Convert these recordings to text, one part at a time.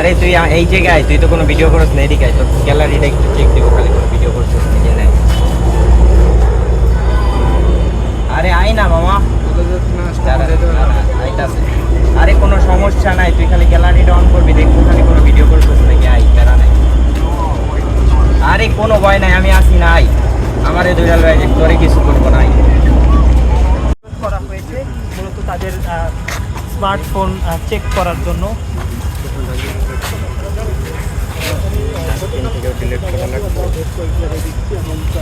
আরে তুই এই জায়গায় তুই তো কোনো ভিডিও করিস না, এদিকে আয়, তোর গ্যালারিটা একটু চেক দিব, খালি কোনো ভিডিও করছিস নিজে নাই। আরে আয় না মামা, আইতাছে। আরে কোনো সমস্যা নাই, তুই খালি গ্যালারিটা অন করবি, দেখবো খালি কোনো ভিডিও করছিস নাকি, আই প্যারা নাই। আরে কোনো ভয় নাই, আমি আসি নাই, আমারে দুইটা লয়ে যাক, তোরে কিছু করবো নাই। করা হয়েছে মূলত তাদের স্মার্টফোন চেক করার জন্য।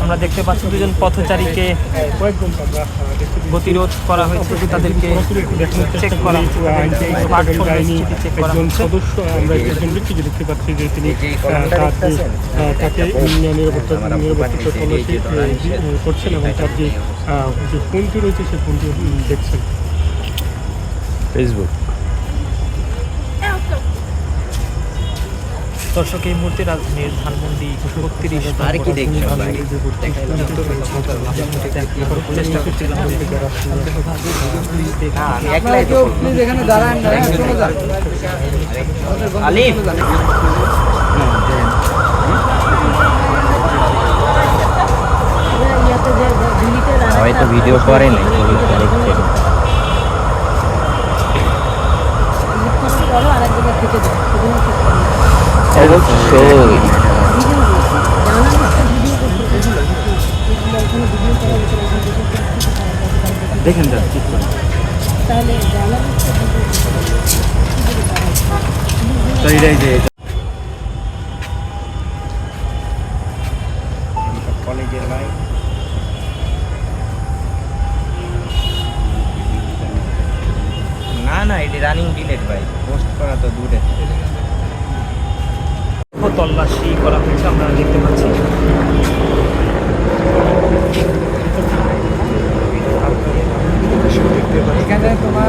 আমরা দেখতে পাচ্ছি দুজন পথচারীকে গতিরোধ করা হয়েছে, তাদেরকে চেক করা একজন সদস্য আমরা একজন ব্যক্তিকে দেখতে পাচ্ছি যে তিনি তাকে নিরাপত্তা তল্লাশি করছেন এবং তার যে ফোনটি রয়েছে সেই ফোনটি দেখছেন। ফেসবুক দর্শক এই মুহূর্তে রাজধানীর ধানমন্ডি ৩৬ আর কি দেখছো ভাই? চেষ্টা করছিলাম আমি একলাই তো এখানে দাঁড়ান না, চলে যান। আলিফ হয়তো ভিডিও করে নাই, অবশ্যই দেখেন যান ঠিক করে এইটাই যে কলেজের ভাই না না, এটি রানিং ডিলেট ভাই, পোস্ট করা তো দূরে। তল্লাশি করা হয়েছে, আমরা দেখতে পাচ্ছি। এখানে তোমার